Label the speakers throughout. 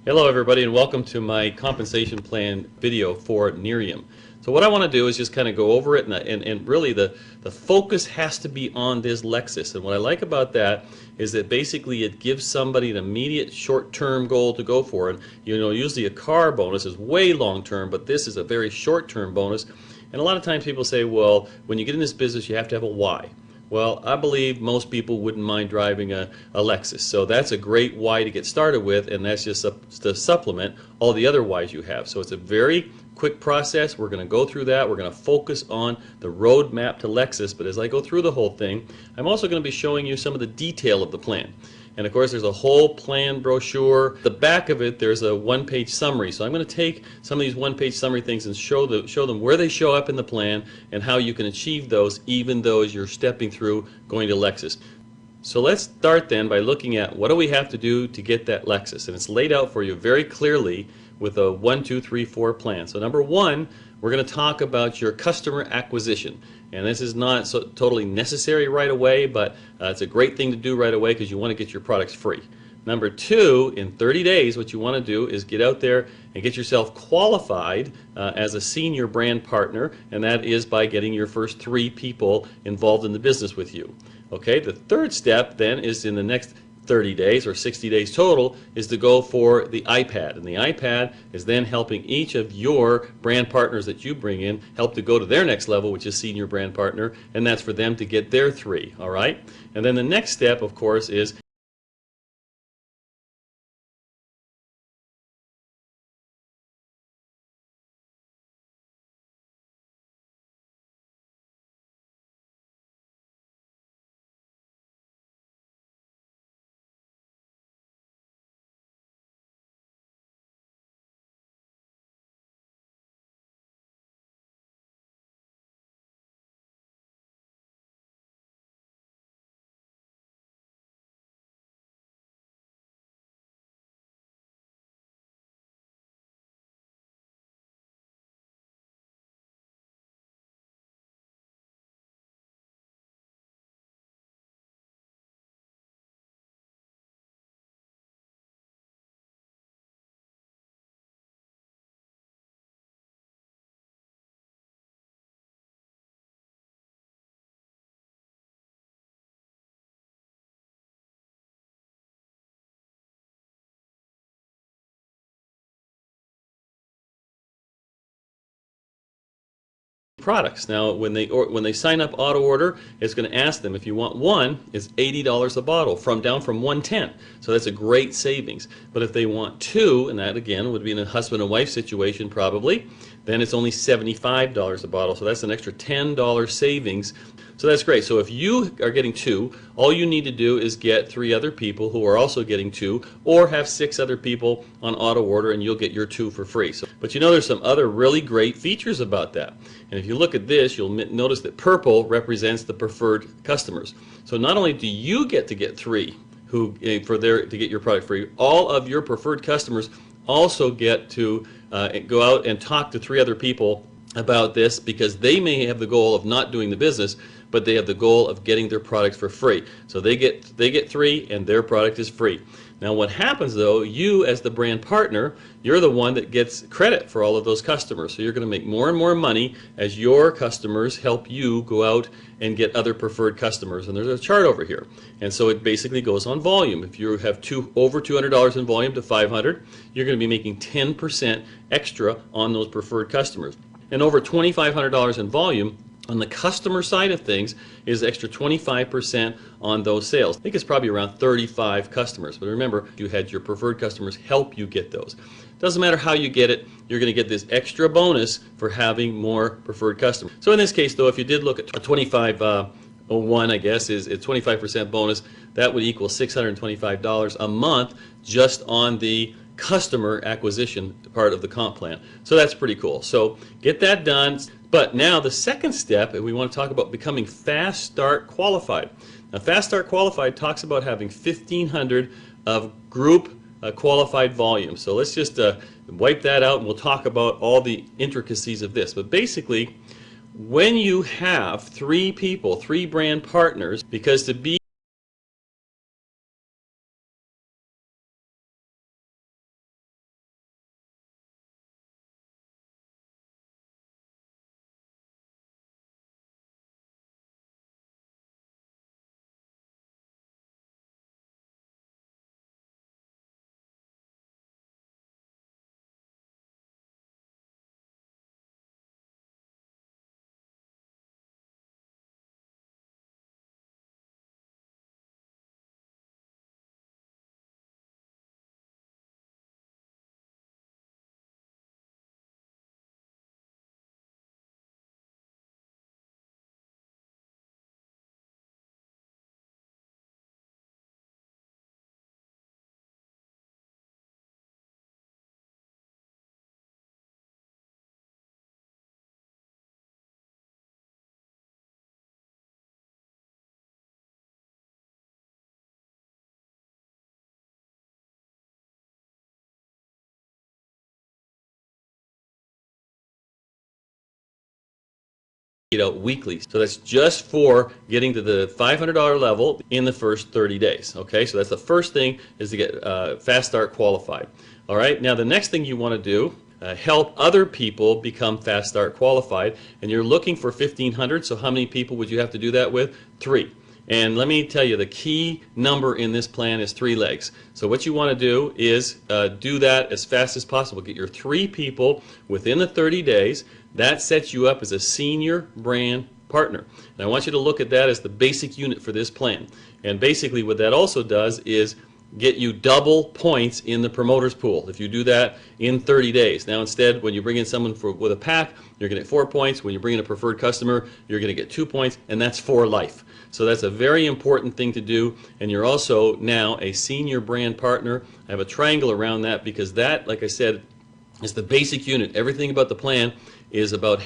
Speaker 1: Hello everybody and welcome to my compensation plan video for Nerium. So what I want to do is just kind of go over it and really the focus has to be on this Lexus. And what I like about that is that basically it gives somebody an immediate short-term goal to go for. And usually a car bonus is way long-term, but this is a very short-term bonus. And a lot of times people say, well, when you get in this business you have to have a why. Well, I believe most people wouldn't mind driving a Lexus. So that's a great why to get started with, and that's just to supplement all the other whys you have. So it's a very quick process. We're going to go through that. We're going to focus on the roadmap to Lexus. But as I go through the whole thing, I'm also going to be showing you some of the detail of the plan. And of course there's a whole plan brochure. The back of it there's a one-page summary. So I'm going to take some of these one-page summary things and show them where they show up in the plan and how you can achieve those even though as you're stepping through going to Lexus. So let's start then by looking at what do we have to do to get that Lexus. And it's laid out for you very clearly with a 1, 2, 3, 4 plan. So number one, we're going to talk about your customer acquisition. And this is not so totally necessary right away, but it's a great thing to do right away because you want to get your products free. Number two, in 30 days, what you want to do is get out there and get yourself qualified as a senior brand partner, and that is by getting your first 3 people involved in the business with you. Okay, the third step then is in the next 30 days or 60 days total is to go for the iPad, and the iPad is then helping each of your brand partners that you bring in help to go to their next level, which is senior brand partner, and that's for them to get their 3. All right, and then the next step of course is products. Now when they sign up auto order, it's going to ask them if you want one, it's $80 a bottle down from $110. So that's a great savings. But if they want 2, and that again would be in a husband and wife situation probably, then it's only $75 a bottle. So that's an extra $10 savings. So that's great. So if you are getting 2, all you need to do is get 3 other people who are also getting 2, or have 6 other people on auto order and you'll get your 2 for free. So, but there's some other really great features about that. And if you look at this, you'll notice that purple represents the preferred customers. So not only do you get to get 3 to get your product free, all of your preferred customers also get to go out and talk to 3 other people about this because they may have the goal of not doing the business, but they have the goal of getting their products for free. So they get 3 and their product is free. Now what happens though, you as the brand partner, you're the one that gets credit for all of those customers. So you're going to make more and more money as your customers help you go out and get other preferred customers. And there's a chart over here. And so it basically goes on volume. If you have over $200 in volume to $500, you're going to be making 10% extra on those preferred customers. And over $2,500 in volume, on the customer side of things, is extra 25% on those sales. I think it's probably around 35 customers. But remember, you had your preferred customers help you get those. Doesn't matter how you get it, you're going to get this extra bonus for having more preferred customers. So in this case, though, if you did look at a 2501, I guess, is a 25% bonus, that would equal $625 a month just on the customer acquisition part of the comp plan. So that's pretty cool. So get that done. But now the second step, and we want to talk about becoming Fast Start Qualified. Now Fast Start Qualified talks about having 1,500 of group qualified volume. So let's just wipe that out and we'll talk about all the intricacies of this. But basically, when you have 3 people, 3 brand partners, because to be paid out weekly. So that's just for getting to the $500 level in the first 30 days. Okay, so that's the first thing, is to get Fast Start qualified. All right, now the next thing you want to do, help other people become Fast Start qualified, and you're looking for 1,500. So how many people would you have to do that with? 3. And let me tell you, the key number in this plan is 3 legs. So what you want to do is do that as fast as possible. Get your 3 people within the 30 days. That sets you up as a senior brand partner. And I want you to look at that as the basic unit for this plan. And basically what that also does is get you double points in the promoters pool if you do that in 30 days. Now instead, when you bring in someone with a pack, you're going to get 4 points. When you bring in a preferred customer, you're going to get 2 points, and that's for life. So that's a very important thing to do, and you're also now a senior brand partner. I have a triangle around that because that, like I said, is the basic unit. Everything about the plan is about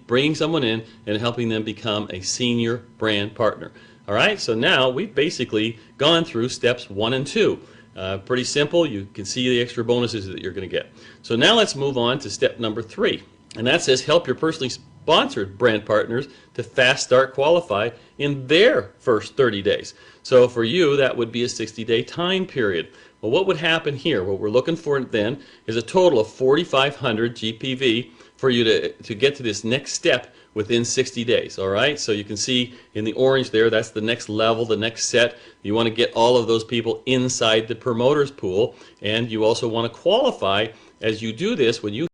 Speaker 1: bringing someone in and helping them become a senior brand partner. All right, so now we've basically gone through steps 1 and 2. Pretty simple. You can see the extra bonuses that you're going to get. So now let's move on to step number 3, and that says help your personally sponsored brand partners to Fast Start qualify in their first 30 days. So for you, that would be a 60-day time period. Well, what would happen here? What we're looking for then is a total of 4,500 GPV for you to get to this next step within 60 days. All right, so you can see in the orange there, that's the next level, the next set. You want to get all of those people inside the promoters pool, and you also want to qualify as you do this. When you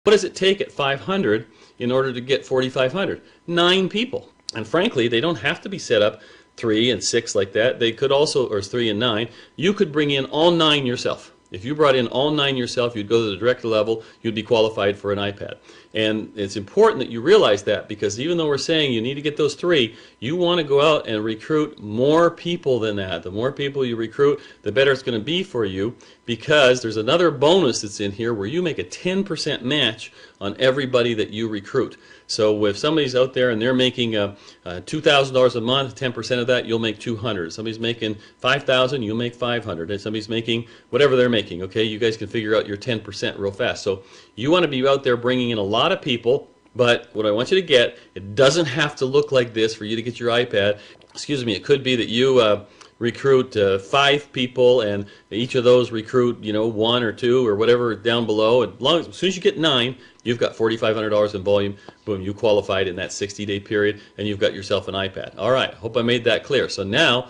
Speaker 1: what does it take at 500 in order to get 4,500? 9 people. And frankly, they don't have to be set up 3 and 6 like that. They could also, or 3 and 9, you could bring in all 9 yourself. If you brought in all 9 yourself, you'd go to the director level, you'd be qualified for an iPad. And it's important that you realize that, because even though we're saying you need to get those 3, you want to go out and recruit more people than that. The more people you recruit, the better it's going to be for you, because there's another bonus that's in here where you make a 10% match on everybody that you recruit. So if somebody's out there and they're making $2,000 a month, 10% of that, you'll make $200. Somebody's making $5,000, you'll make $500. And somebody's making whatever they're making. Okay, you guys can figure out your 10% real fast. So you want to be out there bringing in a lot of people. But what I want you to get, it doesn't have to look like this for you to get your iPad. Excuse me, it could be that you recruit 5 people, and each of those recruit, 1 or 2 or whatever down below. And as soon as you get 9, you've got $4,500 in volume. Boom, you qualified in that 60-day period, and you've got yourself an iPad. All right, hope I made that clear. So now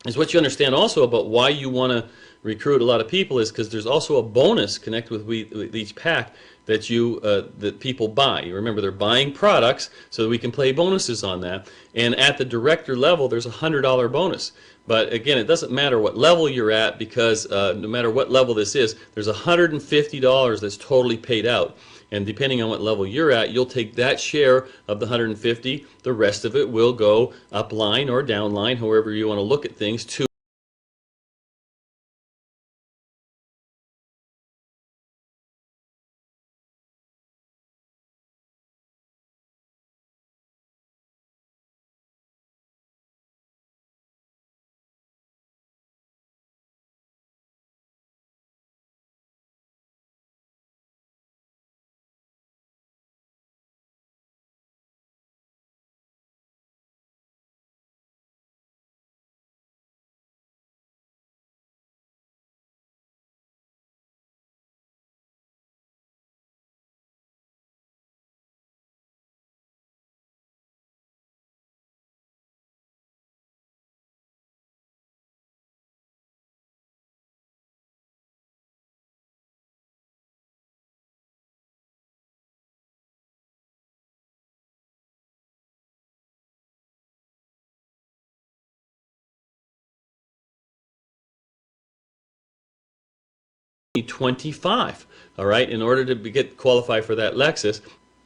Speaker 1: is what you understand also about why you want to recruit a lot of people, is because there's also a bonus connected with each pack that people buy. You remember, they're buying products, so that we can play bonuses on that. And at the director level, there's a $100 bonus. But again, it doesn't matter what level you're at, because no matter what level this is, there's $150 that's totally paid out. And depending on what level you're at, you'll take that share of the 150. The rest of it will go up line or down line, however you want to look at things, to need 25, all right, in order to qualify for that Lexus.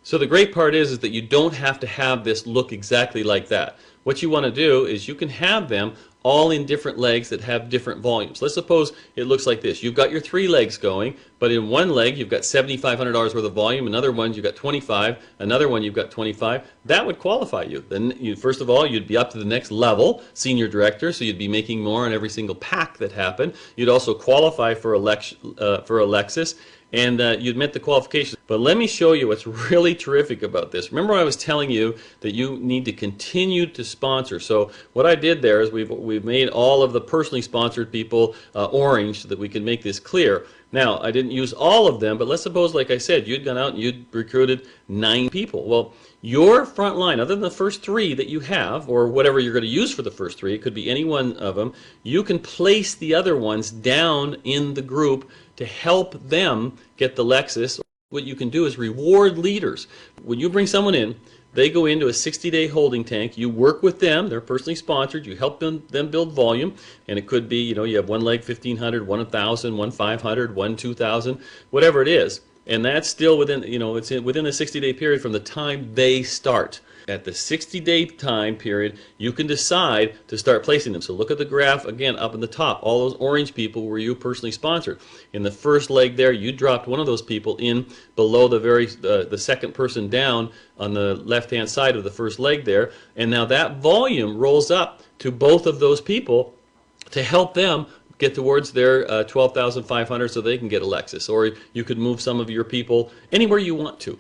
Speaker 1: So the great part is that you don't have to have this look exactly like that. What you want to do is you can have them all in different legs that have different volumes. Let's suppose it looks like this. You've got your 3 legs going, but in one leg you've got $7,500 worth of volume, another one you've got 25, another one you've got 25. That would qualify you. Then you, first of all, you'd be up to the next level, senior director, so you'd be making more on every single pack that happened. You'd also qualify for a Lexus, and you'd met the qualifications. But let me show you what's really terrific about this. Remember I was telling you that you need to continue to sponsor. So what I did there is we've made all of the personally sponsored people orange so that we can make this clear. Now, I didn't use all of them, but let's suppose, like I said, you'd gone out and you'd recruited 9 people. Well, your front line, other than the first 3 that you have, or whatever you're going to use for the first 3, it could be any one of them, you can place the other ones down in the group to help them get the Lexus. What you can do is reward leaders. When you bring someone in, they go into a 60-day holding tank. You work with them. They're personally sponsored. You help them build volume. And it could be, you have one leg 1,500, one 1,000, one 500, one 2,000, whatever it is. And that's still within, it's within the 60-day period from the time they start. At the 60-day time period, you can decide to start placing them. So look at the graph again up in the top. All those orange people were you personally sponsored. In the first leg there, you dropped one of those people in below the second person down on the left-hand side of the first leg there. And now that volume rolls up to both of those people to help them get towards their 12,500 so they can get a Lexus. Or you could move some of your people anywhere you want to.